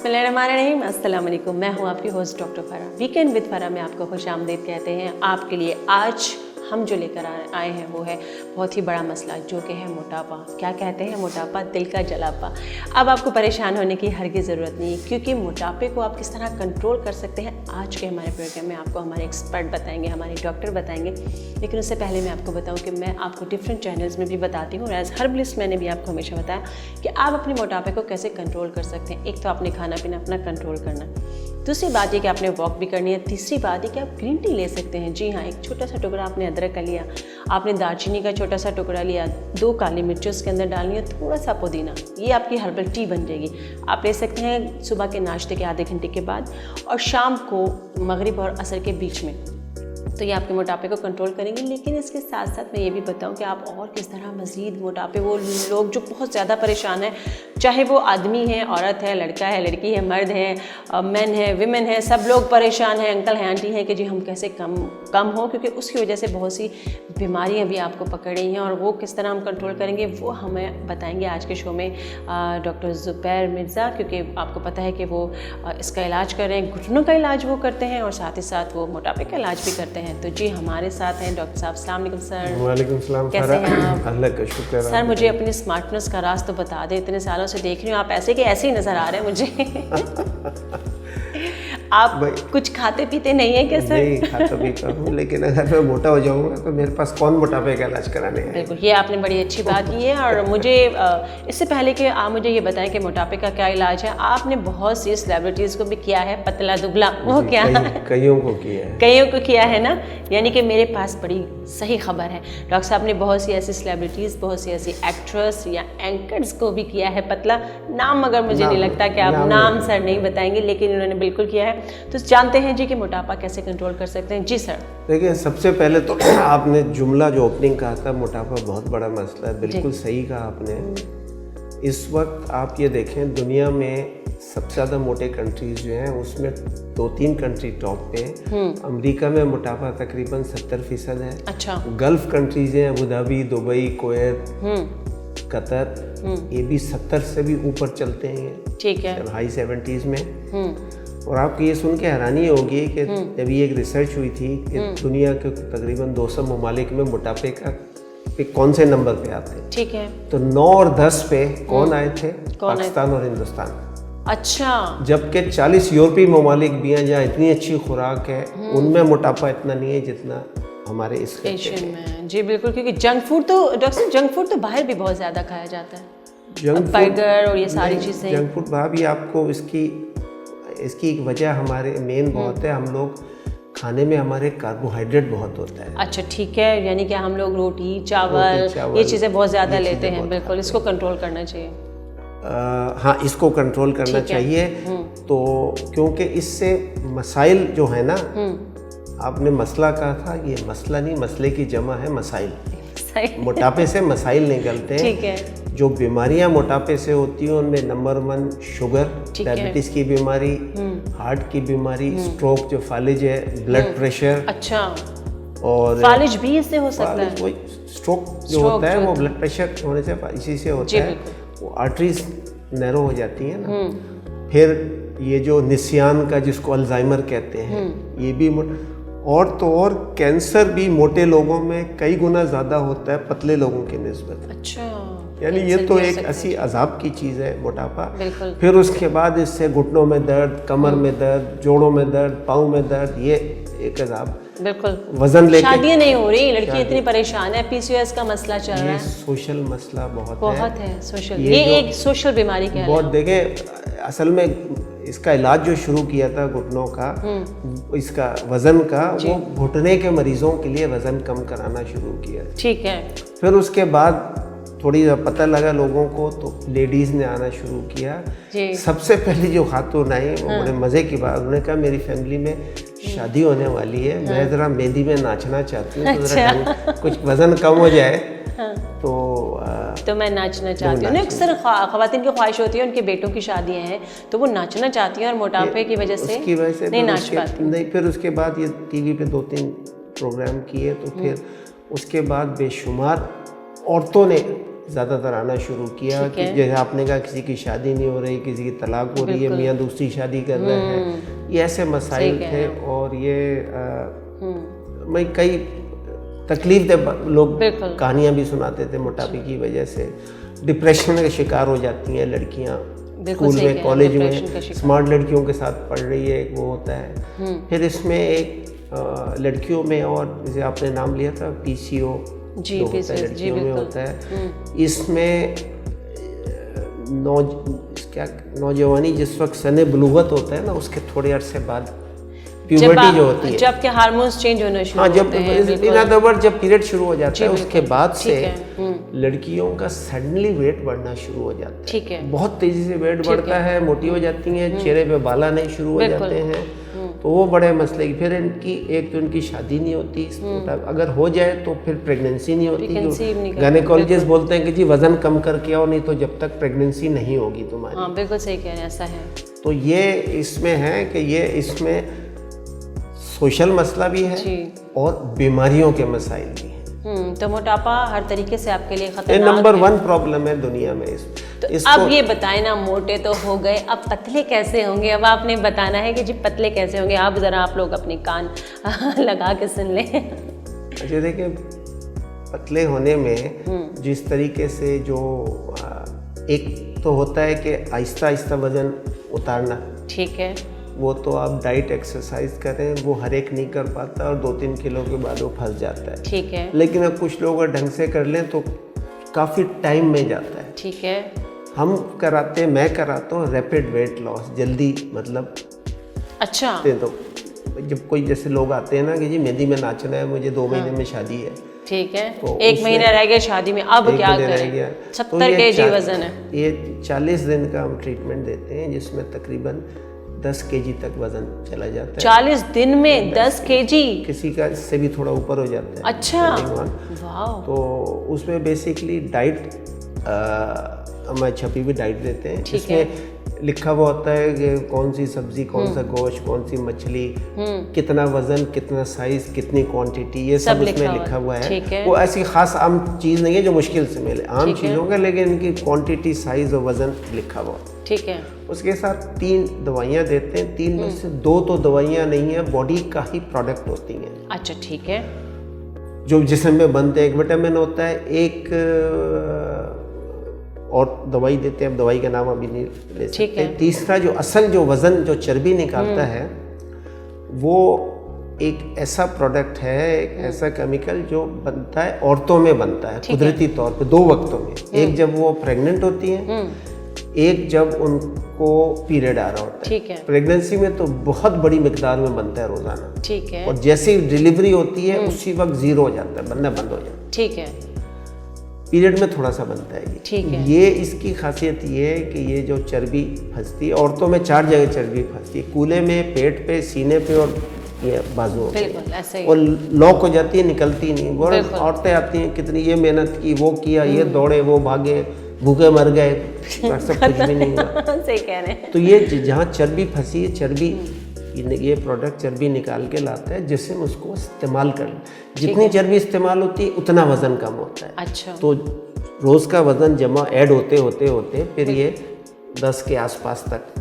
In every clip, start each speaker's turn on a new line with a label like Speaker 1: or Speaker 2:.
Speaker 1: बिस्मिल्लाहिर्रहमानिर्रहीम, अस्सलाम वालेकुम। मैं हूँ आपकी होस्ट डॉक्टर फरा। वीकेंड विद फरा में आपको खुश आमदीद कहते हैं। आपके लिए आज हम जो लेकर आए हैं वो है बहुत ही बड़ा मसला, जो कि है मोटापा। क्या कहते हैं मोटापा? दिल का जलापा। अब आपको परेशान होने की हरगिज़ ज़रूरत नहीं है, क्योंकि मोटापे को आप किस तरह कंट्रोल कर सकते हैं आज के हमारे प्रोग्राम में आपको हमारे एक्सपर्ट बताएंगे, हमारे डॉक्टर बताएंगे। लेकिन उससे पहले मैं आपको बताऊँ कि मैं आपको डिफरेंट चैनल्स में भी बताती हूँ, और एज हर्बलिस्ट मैंने भी आपको हमेशा बताया कि आप अपने मोटापे को कैसे कंट्रोल कर सकते हैं। एक तो आपने खाना पीना अपना कंट्रोल करना, दूसरी बात ये कि आपने वॉक भी करनी है, तीसरी बात ये कि आप ग्रीन टी ले सकते हैं। जी हाँ, एक छोटा सा टुकड़ा आपने अदरक का लिया, आपने दालचीनी का छोटा सा टुकड़ा लिया, 2 काली मिर्चें उसके अंदर डालनी है, थोड़ा सा पुदीना, ये आपकी हर्बल टी बन जाएगी। आप ले सकते हैं सुबह के नाश्ते के आधे घंटे के बाद और शाम को मगरिब और असर के बीच में। तो ये आपके मोटापे को कंट्रोल करेंगे। लेकिन इसके साथ साथ मैं ये भी बताऊं कि आप और किस तरह मज़ीद मोटापे, वो लोग जो बहुत ज़्यादा परेशान हैं, चाहे वो आदमी है, औरत है, लड़का है, लड़की है, मर्द है, मेन है, विमेन है, सब लोग परेशान हैं, अंकल हैं, आंटी हैं कि जी हम कैसे कम हो, क्योंकि उसकी वजह से बहुत सी बीमारियाँ भी आपको पकड़ रही हैं। और वो किस तरह हम कंट्रोल करेंगे वो हमें बताएंगे आज के शो में डॉक्टर ज़ुबैर मिर्ज़ा, क्योंकि आपको पता है कि वो इसका इलाज कर रहे हैं, घुटनों का इलाज वो करते हैं और साथ ही साथ वो मोटापे का इलाज भी करते हैं। तो जी हमारे साथ हैं डॉक्टर साहब। अस्सलाम वालेकुम सर।
Speaker 2: वालेकुम सलाम।
Speaker 1: कैसे हैं आप?
Speaker 2: अल्लाह का शुक्र।
Speaker 1: सर मुझे अपनी स्मार्टनेस का राज तो बता दें, इतने सालों से देख रही हूँ आप ऐसे के ऐसे ही नज़र आ रहे हैं मुझे। आप कुछ खाते पीते नहीं है क्या सर?
Speaker 2: नहीं खाता पीता हूँ, लेकिन अगर मैं मोटा हो जाऊँगा तो मेरे पास कौन मोटापे का इलाज कराने है।
Speaker 1: बिल्कुल, ये आपने बड़ी अच्छी बात की है। और मुझे इससे पहले कि आप मुझे ये बताएं कि मोटापे का क्या इलाज है, आपने बहुत सी सेलिब्रिटीज़ को भी किया है पतला दुबला, वो क्या
Speaker 2: कईयों को किया है,
Speaker 1: कईयों को किया है ना। यानी कि मेरे पास बड़ी सही खबर है, डॉक्टर साहब ने बहुत सी ऐसी सेलिब्रिटीज़, बहुत सी ऐसी एक्ट्रेस या एंकर्स को भी किया है पतला। नाम मगर मुझे नहीं लगता कि आप नाम सर नहीं बताएंगे, लेकिन उन्होंने बिल्कुल किया है। तो जानते हैं जी कि मोटापा कैसे कंट्रोल कर सकते हैं। जी सर।
Speaker 2: देखिए, सबसे पहले तो आपने जुमला जो ओपनिंग कहा था, मोटापा बहुत बड़ा मसला है, बिल्कुल सही कहा आपने। इस वक्त आप ये देखें, दुनिया में सबसे ज़्यादा मोटे कंट्रीज जो हैं उसमें 2-3 कंट्री टॉप पे हैं। अमेरिका में मोटापा तकरीबन 70% है।
Speaker 1: अच्छा।
Speaker 2: गल्फ कंट्रीज हैं, Abu Dhabi, Dubai, Kuwait, Qatar, ये भी 70 से भी ऊपर चलते हैं।
Speaker 1: ठीक है।
Speaker 2: हाई 70s में। और आपको ये सुन के हैरानी होगी कि जब ये एक रिसर्च हुई थी कि दुनिया के तकरीबन 200 ममालिक में मोटापे का पे कौन से नंबर पे आते हैं।
Speaker 1: ठीक है।
Speaker 2: तो 9 और 10 पे कौन आए थे? पाकिस्तान और हिंदुस्तान।
Speaker 1: अच्छा।
Speaker 2: जबकि 40 यूरोपीय ममालिक भी हैं जहाँ इतनी अच्छी खुराक है, उनमें मोटापा इतना नहीं है जितना हमारे इस
Speaker 1: एशियन में। जी बिल्कुल, क्योंकि जंक फूड तो डॉक्टर साहब, जंक फूड तो बाहर भी बहुत ज़्यादा खाया जाता है, बर्गर और ये सारी चीज़ें।
Speaker 2: जंक फूड भाभी, आपको इसकी एक वजह हमारे मेन बहुत है, हम लोग खाने में हमारे कार्बोहाइड्रेट बहुत होता है।
Speaker 1: अच्छा ठीक है, यानी कि हम लोग रोटी चावल ये चीज़ें बहुत ज़्यादा लेते हैं। बिल्कुल, इसको कंट्रोल करना चाहिए।
Speaker 2: हाँ, इसको कंट्रोल करना चाहिए। तो क्योंकि इससे मसाइल जो है ना, आपने मसला कहा था, ये मसला नहीं, मसले की जमा है मसाइल। मोटापे से मसाइल निकलते हैं।
Speaker 1: ठीक है।
Speaker 2: जो बीमारियां मोटापे से होती हैं उनमें नंबर 1 शुगर, डायबिटीज की बीमारी, हार्ट की बीमारी, स्ट्रोक जो फालिज है, ब्लड प्रेशर।
Speaker 1: अच्छा।
Speaker 2: और
Speaker 1: फालिज भी इससे हो सकता है?
Speaker 2: स्ट्रोक जो होता है वो ब्लड प्रेशर होने से इसी से होता है। वो आर्टरीज नैरो हो जाती है ना। फिर ये जो निसियान का, जिसको अल्जाइमर कहते हैं, ये भी और कैंसर भी मोटे लोगों में कई गुना ज़्यादा होता है पतले लोगों की निस्बत।
Speaker 1: अच्छा।
Speaker 2: यानी ये तो एक ऐसी अजाब की चीज़ है मोटापा।
Speaker 1: बिल्कुल।
Speaker 2: फिर उसके बाद इससे घुटनों में दर्द, कमर में दर्द, जोड़ों में दर्द, पाँव में दर्द, ये एक अजाब।
Speaker 1: बिल्कुल।
Speaker 2: वजन लेके
Speaker 1: शादियाँ नहीं हो रही, लड़की इतनी परेशान है, PCOS का मसला चल रहा है।
Speaker 2: सोशल मसला बहुत
Speaker 1: है। सोशल, ये एक सोशल बीमारी कह
Speaker 2: बहुत देखें। असल में इसका इलाज जो शुरू किया था घुटनों का, इसका वजन का, वो घुटने के मरीजों के लिए वजन कम कराना शुरू किया।
Speaker 1: ठीक है।
Speaker 2: फिर उसके बाद थोड़ी पता लगा लोगों को, तो लेडीज़ ने आना शुरू किया। सबसे पहले जो खातून आई, वो बड़े मज़े की बात, उन्होंने कहा मेरी फैमिली में शादी होने वाली है, मैं ज़रा मेहंदी में नाचना चाहती हूँ, तो ज़रा कुछ वज़न कम हो जाए। तो
Speaker 1: मैं नाचना चाहती हूँ। अक्सर ख़वातीन की ख्वाहिश होती है, उनके बेटों की शादियाँ हैं तो वो नाचना चाहती हैं और मोटापे की वजह से नहीं नाच पाती।
Speaker 2: नहीं, फिर उसके बाद ये टीवी पे 2-3 प्रोग्राम किए, तो फिर उसके बाद बेशुमार औरतों ने ज़्यादातर आना शुरू किया कि जैसे आपने कहा किसी की शादी नहीं हो रही, किसी की तलाक हो रही है, मियाँ दूसरी शादी कर रहे हैं, ये ऐसे मसाइल थे। और ये मैं कई तकलीफ दे लोग कहानियाँ भी सुनाते थे मोटापे की वजह से। डिप्रेशन का शिकार हो जाती हैं लड़कियाँ, स्कूल में कॉलेज में स्मार्ट लड़कियों के साथ पढ़ रही है, वो होता है। फिर इसमें एक लड़कियों में, और जैसे आपने नाम लिया था PCO जो होता है लड़कियों में होता है, इसमें नौजवानी जिस वक्त सने बुलूगत होता है ना, उसके थोड़े अरसे बाद प्यूबर्टी जो होती है,
Speaker 1: जब के हार्मोन्स चेंज होना शुरू होते हैं,
Speaker 2: इन अदर वर्ड जब पीरियड शुरू हो जाता है, उसके बाद से लड़कियों का सडनली वेट बढ़ना शुरू हो जाता है।
Speaker 1: ठीक है,
Speaker 2: बहुत तेजी से वेट बढ़ता है, मोटी हो जाती हैं, चेहरे पे बाल आने शुरू हो जाते हैं, तो वो बड़े मसले। फिर इनकी एक तो इनकी शादी नहीं होती, अगर हो जाए तो फिर प्रेगनेंसी नहीं होती। गायनेकोलॉजिस्ट बोलते हैं कि जी वजन कम करके आओ, नहीं तो जब तक प्रेगनेंसी नहीं होगी तुम्हारी।
Speaker 1: हाँ, बिल्कुल सही कह रहे हैं, ऐसा है।
Speaker 2: तो ये इसमें है कि ये इसमें सोशल मसला भी है और बीमारियों के मसाइल भी हैं।
Speaker 1: तो मोटापा हर तरीके से आपके लिए खतरनाक
Speaker 2: नंबर 1 प्रॉब्लम है दुनिया में।
Speaker 1: तो अब ये बताएं ना, मोटे तो हो गए, अब पतले कैसे होंगे? अब आपने बताना है कि जी पतले कैसे होंगे। आप जरा आप लोग अपने कान लगा के सुन लें।
Speaker 2: अच्छा देखिए, पतले होने में जिस तरीके से जो एक तो होता है कि आहिस्ता आहिस्ता वजन उतारना,
Speaker 1: ठीक है,
Speaker 2: वो तो आप डाइट एक्सरसाइज करें, वो हर एक नहीं कर पाता और 2-3 किलो के बाद वो फंस जाता है।
Speaker 1: ठीक है,
Speaker 2: लेकिन अब कुछ लोग अगर ढंग से कर लें तो काफ़ी टाइम में जाता है।
Speaker 1: ठीक है,
Speaker 2: मैं कराता हूँ रैपिड वेट लॉस, जल्दी, मतलब
Speaker 1: अच्छा।
Speaker 2: तो जब कोई जैसे लोग आते हैं ना कि जी मेहंदी में नाचना है, मुझे 2 महीने में शादी है,
Speaker 1: ठीक है,
Speaker 2: तो
Speaker 1: 1 महीना रह गया शादी में, अब क्या करें? 70 kg वजन है।
Speaker 2: ये 40 दिन का हम ट्रीटमेंट देते हैं, जिसमें तकरीबन 10 kg तक वजन चला जाता है।
Speaker 1: 40 दिन में 10 kg?
Speaker 2: किसी का इससे भी थोड़ा ऊपर हो जाता है।
Speaker 1: अच्छा, वाह।
Speaker 2: तो उसमें बेसिकली डाइट हमारे छपी हुई डाइट देते हैं, जिसमें लिखा हुआ होता है कि कौन सी सब्जी, कौन सा गोश्त, कौन सी मछली, कितना वजन, कितना साइज, कितनी क्वांटिटी, ये सब उसमें लिखा हुआ है। वो ऐसी खास आम चीज़ नहीं है जो मुश्किल से मिले, आम चीज़ों का, लेकिन इनकी क्वांटिटी, साइज और वजन लिखा हुआ।
Speaker 1: ठीक है।
Speaker 2: उसके साथ 3 दवाइयाँ देते हैं, 3 में से 2 तो दवाइयाँ नहीं है, बॉडी का ही प्रोडक्ट होती हैं।
Speaker 1: अच्छा, ठीक है।
Speaker 2: जो जिस्म में बनते हैं, एक विटामिन होता है, एक और दवाई देते हैं, अब दवाई का नाम अभी नहीं ले सकते। तीसरा जो असल जो वजन, जो चर्बी निकालता है, वो एक ऐसा प्रोडक्ट है, एक ऐसा केमिकल जो बनता है, औरतों में बनता है कुदरती तौर पे 2 वक्तों में। एक जब वो प्रेग्नेंट होती हैं, एक जब उनको पीरियड आ रहा होता है। प्रेगनेंसी में तो बहुत बड़ी मिकदार में बनता है रोजाना,
Speaker 1: ठीक है,
Speaker 2: और जैसे डिलीवरी होती है उसी वक्त 0 हो जाता है, बनना बंद हो जाता है।
Speaker 1: ठीक है।
Speaker 2: पीरियड में थोड़ा सा बनता है ये।
Speaker 1: ठीक है।
Speaker 2: ये इसकी खासियत ये है कि ये जो चर्बी फंसती है, औरतों में 4 जगह चर्बी फंसती है, कूल्हे में, पेट पे, सीने पे और ये बाजुओं पे, और लॉक हो जाती है, निकलती नहीं। और औरतें आती हैं, कितनी ये मेहनत की, वो किया, ये दौड़े, वो भागे, भूखे मर गए, सब कुछ भी नहीं हुआ।
Speaker 1: सही कह रहे हैं।
Speaker 2: तो ये जहाँ चर्बी फंसी है, चर्बी, ये प्रोडक्ट चर्बी निकाल के लाता है, जिसम उसको इस्तेमाल कर, जितनी चर्बी इस्तेमाल होती है उतना वजन कम होता है।
Speaker 1: अच्छा।
Speaker 2: तो रोज़ का वजन जमा ऐड होते होते होते फिर ये 10 के आसपास तक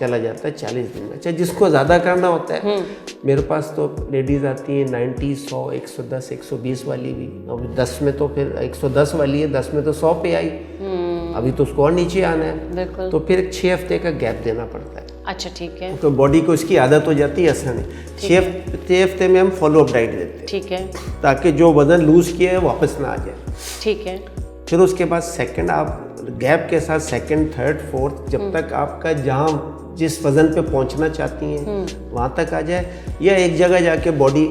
Speaker 2: चला जाता है 40 दिन में। अच्छा, जिसको ज़्यादा करना होता है, मेरे पास तो लेडीज़ आती हैं 90, 100, 110, 120 वाली भी, अब 10 में तो फिर 110 वाली है, 10 में तो 100 पे आई, अभी तो उसको और नीचे आना है, तो फिर 6 हफ्ते का गैप देना पड़ता है।
Speaker 1: अच्छा, ठीक है।
Speaker 2: तो बॉडी को इसकी आदत हो जाती है आसानी। 6 हफ्ते में हम फॉलो अप डाइट देते हैं,
Speaker 1: ठीक है,
Speaker 2: ताकि जो वजन लूज किया है वापस ना आ जाए।
Speaker 1: ठीक है।
Speaker 2: फिर उसके बाद सेकंड, आप गैप के साथ सेकंड, थर्ड, फोर्थ, जब तक आपका जहाँ जिस वजन पे पहुँचना चाहती हैं वहाँ तक आ जाए, या एक जगह जाके बॉडी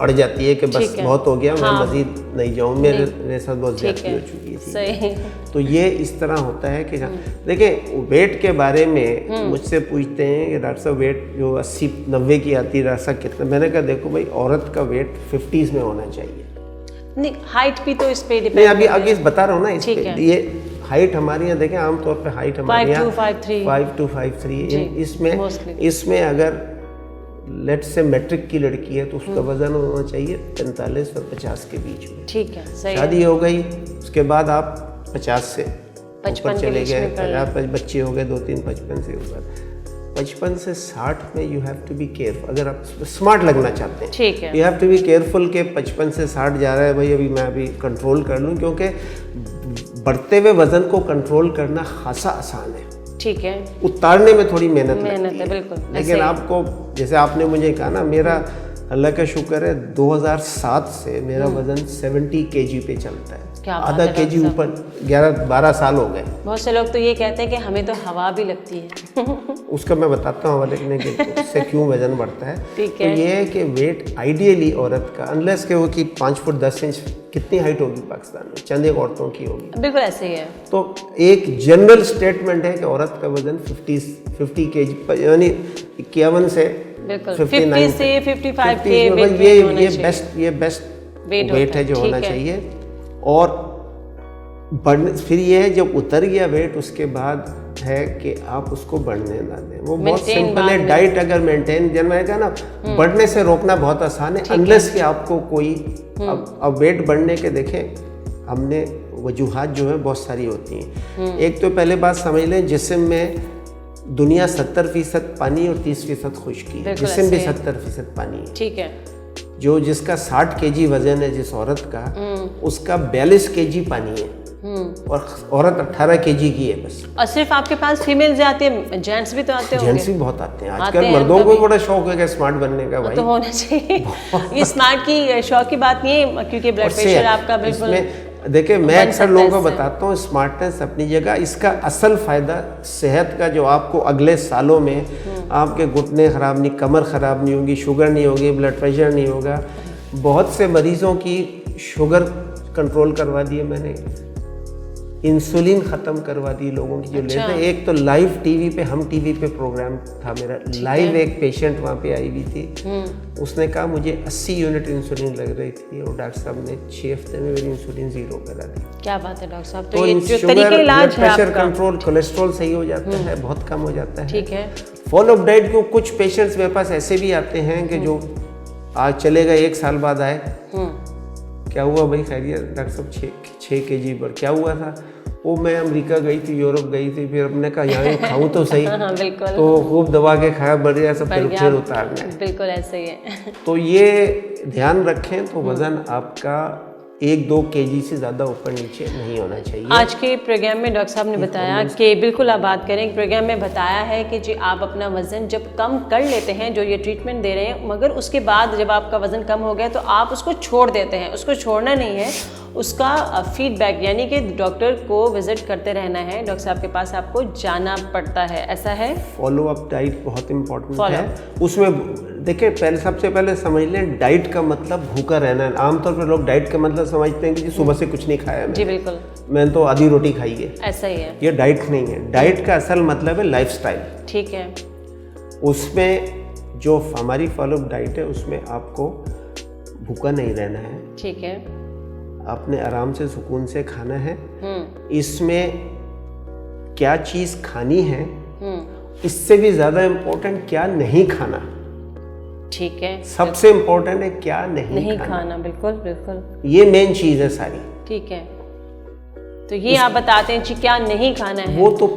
Speaker 2: अड़ जाती है कि बस बहुत हो गया, मैं मजीद नहीं जाऊँ, मेरे साथ बहुत ज्यादती हो चुकी थी।
Speaker 1: सही।
Speaker 2: तो ये इस तरह होता है कि देखिए, वेट के बारे में मुझसे पूछते हैं कि डॉक्टर साहब वेट जो 80-90 की आती है, डॉक्टर साहब कितना? मैंने कहा देखो भाई, औरत का वेट 50s में होना चाहिए।
Speaker 1: नहीं, हाइट भी तो इस पे डिपेंड।
Speaker 2: नहीं, अभी आगे बता रहा हूँ ना, इस पे ये हाइट हमारी यहाँ देखें, आमतौर पे हाइट हमारे यहाँ 5'2", 5'3". इसमें अगर लेट से मैट्रिक की लड़की है तो उसका वजन होना चाहिए 45 और 50 के बीच में।
Speaker 1: ठीक है, सही।
Speaker 2: शादी हो गई, उसके बाद आप 50 से
Speaker 1: 55
Speaker 2: ऊपर चले गए, 50 बच्चे हो गए 2-3, 55 से ऊपर, 55 से 60 में you have to be careful. अगर आप स्मार्ट लगना चाहते हैं,
Speaker 1: ठीक है,
Speaker 2: you have to be careful के 55 से 60 जा रहा है भाई, अभी मैं अभी कंट्रोल कर लूँ, क्योंकि बढ़ते हुए वजन को कंट्रोल करना खासा आसान है,
Speaker 1: ठीक है,
Speaker 2: उतारने में थोड़ी मेहनत लगती
Speaker 1: है, बिल्कुल।
Speaker 2: लेकिन आपको, जैसे आपने मुझे कहा ना, मेरा अल्लाह का शुक्र है 2007 से मेरा वजन 70 kg पे चलता है, आधा kg ऊपर, 11-12 साल हो गए।
Speaker 1: बहुत से लोग तो ये कहते हैं कि हमें तो हवा भी लगती है।
Speaker 2: उसका मैं बताता हूँ लेकिन कि उससे क्यों वजन बढ़ता है।
Speaker 1: ठीक
Speaker 2: तो
Speaker 1: है।
Speaker 2: ये है कि वेट आइडियली औरत का, अनलेस के वो कि 5 फुट 10 इंच कितनी हाइट होगी पाकिस्तान में, चंद एक औरतों की होगी,
Speaker 1: बिल्कुल ऐसे ही है।
Speaker 2: तो एक जनरल स्टेटमेंट है कि औरत का वजन 50 kg यानी 51 से
Speaker 1: बिल्कुल
Speaker 2: 59
Speaker 1: से 55 के
Speaker 2: ये बेस्ट वेट है जो होना चाहिए। और बढ़ने, फिर ये है जब उतर गया वेट, उसके बाद है कि आप उसको बढ़ने ना दें। वो बहुत सिंपल है, डाइट अगर मेंटेन, जब मैंने कहा ना, बढ़ने से रोकना बहुत आसान है, अनलेस कि आपको कोई अब वेट बढ़ने के देखें, हमने वजूहात जो है बहुत सारी होती हैं। एक तो पहले बात समझ लें, जिस्म में दुनिया 70% पानी और 30% खुश्की है, जिस्म भी 70% पानी है, ठीक है। जो जिसका 60 kg वजन है जिस औरत का, उसका 42 kg पानी है, और औरत 18 kg की है बस।
Speaker 1: और सिर्फ आपके पास फीमेल्स आते हैं, जेंट्स भी तो आते होंगे?
Speaker 2: जेंट्स भी बहुत आते हैं आजकल, मर्दों को भी बड़ा शौक है स्मार्ट बनने का भाई,
Speaker 1: तो होना चाहिए। ये स्मार्ट की शौक की बात नहीं है, क्योंकि ब्लड प्रेशर आपका बिल्कुल,
Speaker 2: देखिए मैं अक्सर लोगों को बताता हूँ, स्मार्टनेस अपनी जगह, इसका असल फ़ायदा सेहत का, जो आपको अगले सालों में आपके घुटने ख़राब नहीं, कमर ख़राब नहीं होगी, शुगर नहीं होगी, ब्लड प्रेशर नहीं होगा। बहुत से मरीज़ों की शुगर कंट्रोल करवा दी है मैंने, इंसुलिन ख़त्म करवा दी लोगों की जो लेते हैं। एक तो लाइव टीवी पे, हम टीवी पे प्रोग्राम था मेरा, लाइव एक पेशेंट वहाँ पे आई हुई थी, उसने कहा मुझे 80 यूनिट इंसुलिन लग रही थी, और डॉक्टर साहब ने 6 हफ्ते में मेरी इंसुलिन 0 करा दी। क्या बात है डॉक्टर साहब, तो ये जो तरीके इलाज है, प्रेशर कंट्रोल, कोलेस्ट्रॉल सही हो जाता है, बहुत कम हो जाता है, ठीक है। फॉलो अप डाइट को, कुछ पेशेंट्स मेरे पास ऐसे भी आते हैं कि जो आज चले गए, 1 साल बाद आए, क्या हुआ भाई, खैरियत डॉक्टर साहब 6 kg पर, क्या हुआ था? वो मैं अमेरिका गई थी, यूरोप गई थी, फिर हमने कहा यहाँ खाऊं तो सही, तो खूब दबा के खाया, बढ़ गया सब, फिर उतारना है। बिल्कुल ऐसे ही है। तो ये ध्यान रखें, तो वजन आपका 1-2 kg से ज़्यादा ऊपर नीचे नहीं होना चाहिए।
Speaker 1: आज के प्रोग्राम में डॉक्टर साहब ने बताया कि बिल्कुल आप बात करें, प्रोग्राम में बताया है कि जी आप अपना वज़न जब कम कर लेते हैं, जो ये ट्रीटमेंट दे रहे हैं, मगर उसके बाद जब आपका वज़न कम हो गया तो आप उसको छोड़ देते हैं। उसको छोड़ना नहीं है, उसका फीडबैक, यानी कि डॉक्टर को विजिट करते रहना है, डॉक्टर साहब के पास आपको जाना पड़ता है, ऐसा है।
Speaker 2: फॉलो अप डाइट बहुत इंपॉर्टेंट है। उसमें देखिए, पहले सबसे पहले समझ लें, डाइट का मतलब भूखा रहना है। आमतौर पर लोग डाइट का मतलब समझते हैं कि सुबह से कुछ नहीं खाया
Speaker 1: जी बिल्कुल,
Speaker 2: मैंने तो आधी रोटी खाई है,
Speaker 1: ऐसा ही है।
Speaker 2: ये डाइट नहीं है। डाइट का असल मतलब है लाइफस्टाइल,
Speaker 1: ठीक है।
Speaker 2: उसमें जो हमारी फॉलो अप डाइट है, उसमें आपको भूखा नहीं रहना है, ठीक है, आपने आराम से सुकून से खाना है। इसमें क्या चीज़ खानी है, इससे भी ज़्यादा इम्पोर्टेंट क्या नहीं खाना, ठीक है। सबसे इम्पोर्टेंट है क्या नहीं खाना। बिल्कुल बिल्कुल, ये मेन चीज़ है सारी, ठीक है।
Speaker 1: तो ये आप बताते हैं कि क्या नहीं खाना है,
Speaker 2: वो तो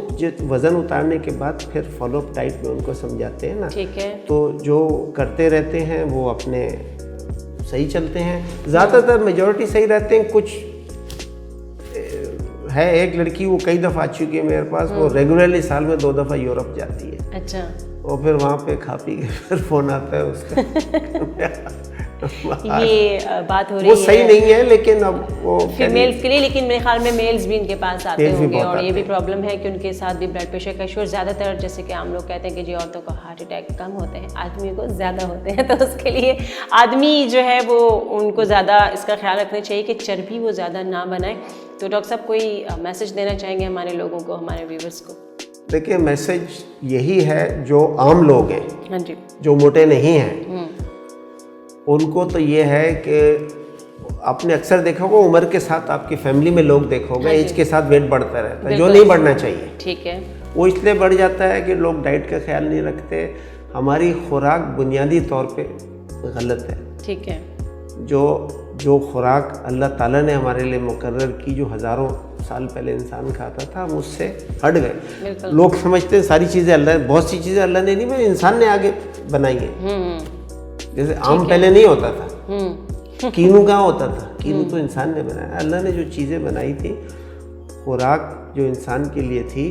Speaker 2: वज़न उतारने के बाद फिर फॉलो अप डाइट में उनको समझाते हैं ना, ठीक है। तो जो करते रहते हैं वो अपने सही चलते हैं, ज़्यादातर मेजॉरिटी सही रहते हैं। कुछ है, एक लड़की वो कई दफ़ा आ चुकी है मेरे पास, वो रेगुलरली साल में 2 दफ़ा यूरोप जाती है, अच्छा, और फिर वहाँ पे खा पी के फिर फ़ोन आता है उसका।
Speaker 1: ये बात हो रही है,
Speaker 2: वो सही नहीं है, लेकिन अब वो
Speaker 1: फीमेल्स के लिए, लेकिन मेरे ख्याल में मेल्स भी इनके पास आते होंगे, और ये भी प्रॉब्लम है कि उनके साथ भी ब्लड प्रेशर का इशू, ज़्यादातर जैसे कि हम लोग कहते हैं कि जी औरतों को हार्ट अटैक कम होते हैं, आदमी को ज़्यादा होते हैं, तो उसके लिए आदमी जो है वो, उनको ज़्यादा इसका ख्याल रखना चाहिए कि चर्बी वो ज़्यादा ना बनाए। तो डॉक्टर साहब कोई मैसेज देना चाहेंगे हमारे लोगों को, हमारे व्यूवर्स को?
Speaker 2: देखिए, मैसेज यही है, जो आम लोग हैं,
Speaker 1: हाँ जी,
Speaker 2: जो मोटे नहीं हैं, उनको तो ये है कि आपने अक्सर देखा होगा, उम्र के साथ आपकी फैमिली में लोग देखोगे, एज के साथ वेट बढ़ता रहता है, जो नहीं बढ़ना चाहिए, ठीक है। वो इसलिए बढ़ जाता है कि लोग डाइट का ख्याल नहीं रखते। हमारी खुराक बुनियादी तौर पे गलत है, ठीक है। जो जो खुराक अल्लाह ताला ने हमारे लिए मुकर्रर की, जो हज़ारों साल पहले इंसान खाता था, हम उससे हट गए। लोग समझते हैं सारी चीज़ें अल्लाह, बहुत सी चीज़ें अल्लाह ने नहीं बनाई, इंसान ने आगे बनाई है। जैसे आम पहले नहीं होता था, कीनू कहाँ होता था, कीनू तो इंसान ने बनाया। अल्लाह ने जो चीज़ें बनाई थी, खुराक जो इंसान के लिए थी,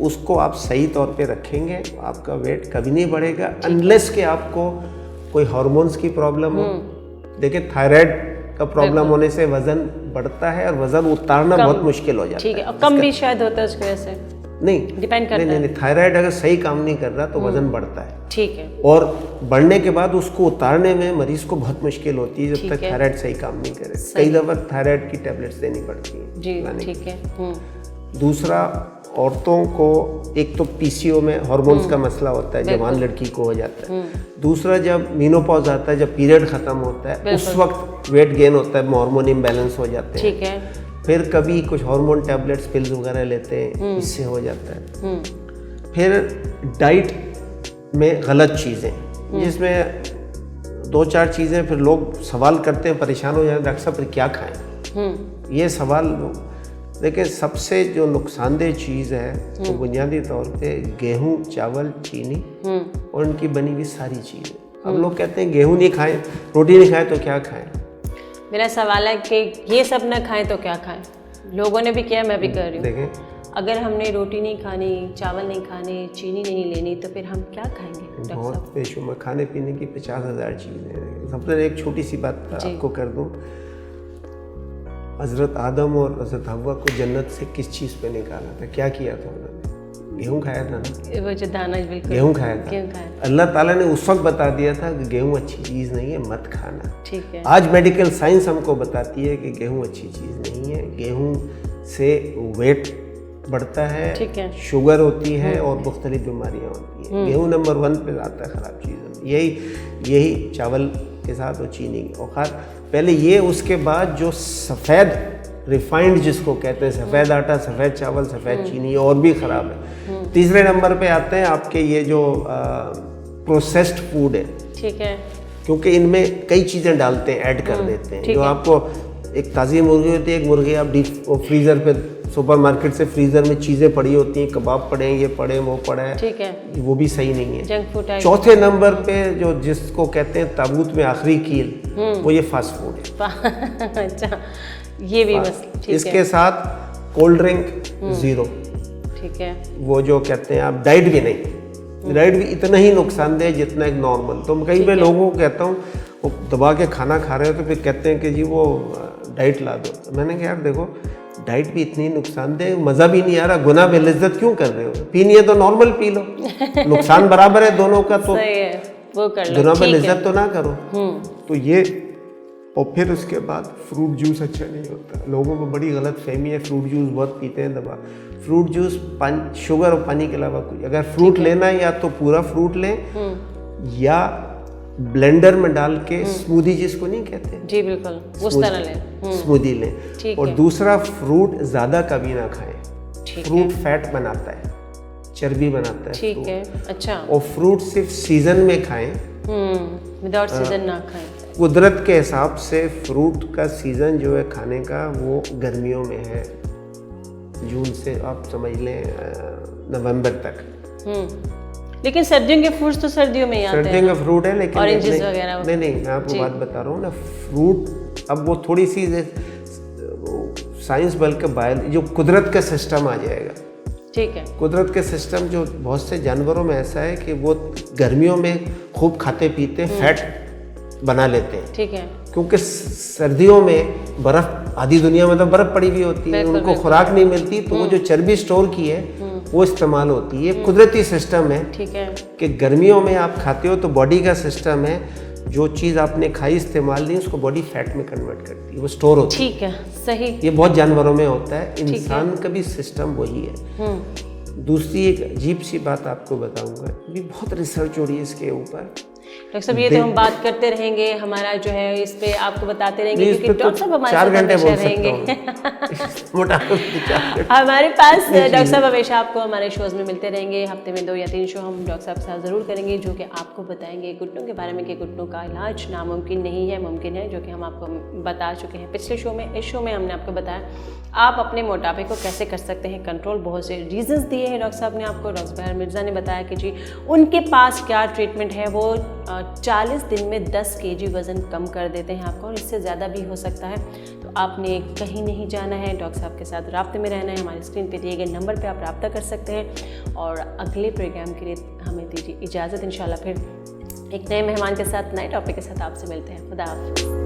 Speaker 2: उसको आप सही तौर पे रखेंगे, आपका वेट कभी नहीं बढ़ेगा अनलेस कि आपको कोई हार्मोन्स की प्रॉब्लम हो। देखिए थायराइड का प्रॉब्लम होने से वजन बढ़ता है और वजन उतारना बहुत मुश्किल हो जाता है।
Speaker 1: ठीक है, और कम भी शायद होता है उसकी वजह से,
Speaker 2: नहीं
Speaker 1: डिपेंड करता है।
Speaker 2: नहीं, थायराइड अगर सही काम नहीं कर रहा तो वजन बढ़ता है।
Speaker 1: ठीक है,
Speaker 2: और बढ़ने के बाद उसको उतारने में मरीज को बहुत मुश्किल होती है जब तक थायराइड सही काम नहीं करे। कई दफा थायराइड की टेबलेट्स देनी पड़ती है
Speaker 1: जी। ठीक है।
Speaker 2: दूसरा, औरतों को एक तो पीसीओ में हार्मोन्स का मसला होता है, जवान लड़की को हो जाता है। दूसरा, जब मीनोपॉज आता है, जब पीरियड खत्म होता है, उस वक्त वेट गेन होता है, हार्मोन इम्बैलेंस हो जाते हैं।
Speaker 1: ठीक है।
Speaker 2: फिर कभी कुछ हार्मोन टैबलेट्स, पिल्स वगैरह लेते हैं, इससे हो जाता है। फिर डाइट में गलत चीज़ें, जिसमें 2-4 चीज़ें, फिर लोग सवाल करते हैं, परेशान हो जाते हैं, डॉक्टर साहब फिर क्या खाएं। ये सवाल देखिए, सबसे जो नुकसानदेह चीज़ है वो बुनियादी तौर पे गेहूं, चावल, चीनी और उनकी बनी हुई सारी चीज़ें। अब लोग कहते हैं गेहूं नहीं खाएं, रोटी नहीं खाएं तो क्या खाएं।
Speaker 1: मेरा सवाल है कि ये सब ना खाएं तो क्या खाएं। लोगों ने भी किया, मैं भी कर रही हूँ।
Speaker 2: देखें,
Speaker 1: अगर हमने रोटी नहीं खानी, चावल नहीं खाने, चीनी नहीं लेनी, तो फिर हम क्या खाएंगे?
Speaker 2: बहुत बेशुमार खाने पीने की 50,000 चीज़ें हैं। सबसे एक छोटी सी बात आपको कर दूँ, हज़रत आदम और हज़रत हव्वा को जन्नत से किस चीज़ पे निकाला था? क्या किया था उन्होंने? गेहूँ खाया था ना,
Speaker 1: वो जो दाना, बिल्कुल
Speaker 2: गेहूँ खाया था। अल्लाह ताला ने उस वक्त बता दिया था कि गेहूँ अच्छी चीज़ नहीं है, मत खाना।
Speaker 1: ठीक है।
Speaker 2: आज मेडिकल साइंस हमको बताती है कि गेहूँ अच्छी चीज़ नहीं है, गेहूँ से वेट बढ़ता है,
Speaker 1: ठीक है,
Speaker 2: शुगर होती है और मुख्तलिफ बीमारियाँ होती हैं। गेहूँ नंबर 1 पे आता है ख़राब चीज़। यही चावल के साथ और चीनी और पहले ये, उसके बाद जो सफ़ेद रिफाइंड जिसको कहते हैं, सफ़ेद आटा, सफ़ेद चावल, सफ़ेद चीनी, और भी ख़राब है। तीसरे नंबर पे आते हैं आपके ये जो प्रोसेस्ड फूड है।
Speaker 1: ठीक है,
Speaker 2: क्योंकि इनमें कई चीज़ें डालते हैं, ऐड कर देते हैं। जो आपको एक ताज़ी मुर्गी होती है, एक मुर्गी आप फ्रीज़र पे, सुपरमार्केट से फ्रीज़र में चीज़ें पड़ी होती हैं, कबाब पड़े हैं, ये पड़े, वो पड़ा है।
Speaker 1: ठीक है,
Speaker 2: वो भी सही नहीं है।
Speaker 1: Junk food.
Speaker 2: चौथे नंबर पे जो जिसको कहते हैं ताबूत में आखिरी कील, वो ये फास्ट फूड है।
Speaker 1: अच्छा, ये भी बस।
Speaker 2: इसके साथ कोल्ड ड्रिंक 0।
Speaker 1: ठीक है,
Speaker 2: वो जो कहते हैं आप डाइट भी नहीं, डाइट भी इतना ही नुकसानदेह जितना एक नॉर्मल। तो कई बार लोगों को कहता हूँ, वो दबा के खाना खा रहे हो तो फिर कहते हैं कि जी वो डाइट ला दो। तो मैंने कहा यार देखो, डाइट भी इतनी नुकसानदेह, मज़ा भी नहीं आ रहा, गुनाह बेइज्जत क्यों कर रहे हो? पीनी है तो नॉर्मल पी लो, नुकसान बराबर है दोनों का, तो
Speaker 1: सही है, वो कर लो,
Speaker 2: गुनाह बेइज्जत तो ना करो। तो ये, और फिर उसके बाद फ्रूट जूस अच्छा नहीं होता। लोगों को बड़ी गलत फहमी है, फ्रूट जूस बहुत पीते हैं दबा। फ्रूट जूस शुगर और पानी के अलावा कुछ, अगर फ्रूट लेना है या तो पूरा फ्रूट लें, या ब्लेंडर में डाल के स्मूदी जिसको नहीं कहते,
Speaker 1: जी बिल्कुल, उस तरह लें,
Speaker 2: स्मूदी लें। और दूसरा, फ्रूट ज़्यादा कभी ना खाएं। फ्रूट फैट बनाता है, चर्बी बनाता है।
Speaker 1: ठीक है, अच्छा।
Speaker 2: और फ्रूट सिर्फ सीजन में खाएं,
Speaker 1: विदाउट सीजन ना खाएं।
Speaker 2: कुदरत के हिसाब से फ्रूट का सीज़न जो है खाने का, वो गर्मियों में है, जून से आप समझ लें नवंबर तक।
Speaker 1: लेकिन सर्दियों के फ्रूट्स तो सर्दियों में ही आते हैं।
Speaker 2: सर्दियों का फ्रूट है, लेकिन
Speaker 1: ऑरेंजेस वगैरह।
Speaker 2: नहीं, मैं आपको बात बता रहा हूँ ना, फ्रूट अब वो थोड़ी सी साइंस बल्कि बायोलॉजी, जो कुदरत का सिस्टम आ जाएगा।
Speaker 1: ठीक है,
Speaker 2: कुदरत के सिस्टम जो बहुत से जानवरों में ऐसा है कि वो गर्मियों में खूब खाते पीते फैट बना लेते हैं।
Speaker 1: ठीक है,
Speaker 2: क्योंकि सर्दियों में बर्फ, आधी दुनिया में तो बर्फ पड़ी हुई होती है, उनको खुराक नहीं मिलती, तो वो जो चर्बी स्टोर की है वो इस्तेमाल होती है। ये कुदरती सिस्टम है।
Speaker 1: ठीक है,
Speaker 2: कि गर्मियों में आप खाते हो तो बॉडी का सिस्टम है, जो चीज़ आपने खाई इस्तेमाल नहीं, उसको बॉडी फैट में कन्वर्ट करती है, वो स्टोर होती है।
Speaker 1: ठीक है, सही।
Speaker 2: ये बहुत जानवरों में होता है, इंसान का भी सिस्टम वही है। दूसरी एक अजीब सी बात आपको बताऊंगा, भी बहुत रिसर्च हो रही है इसके ऊपर,
Speaker 1: डॉक्टर साहब ये तो हम बात करते रहेंगे, हमारा जो है इस पे आपको बताते रहेंगे क्योंकि डॉक्टर साहब हमारे
Speaker 2: 4 घंटे बोल
Speaker 1: रहेंगे
Speaker 2: मोटापा
Speaker 1: हमारे पास डॉक्टर साहब हमेशा आपको हमारे शोज़ में मिलते रहेंगे। हफ्ते में 2 या 3 शो हम डॉक्टर साहब के साथ ज़रूर करेंगे जो कि आपको बताएंगे घुटनों के बारे में कि घुटनों का इलाज नामुमकिन नहीं है, मुमकिन है, जो कि हम आपको बता चुके हैं पिछले शो में। इस शो में हमने आपको बताया आप अपने मोटापे को कैसे कर सकते हैं कंट्रोल। बहुत से रीजंस दिए हैं डॉक्टर साहब ने आपको। डॉक्टर ज़ुबैर मिर्ज़ा ने बताया कि जी उनके पास क्या ट्रीटमेंट है, वो 40 दिन में 10 kg वज़न कम कर देते हैं आपको, और इससे ज़्यादा भी हो सकता है। तो आपने कहीं नहीं जाना है, डॉक्टर साहब के साथ राब्ते में रहना है। हमारी स्क्रीन पे दिए गए नंबर पे आप राब्ता कर सकते हैं। और अगले प्रोग्राम के लिए हमें दीजिए इजाज़त। इंशाल्लाह फिर एक नए मेहमान के साथ, नए टॉपिक के साथ आपसे मिलते हैं। खुदा हाफ़िज़।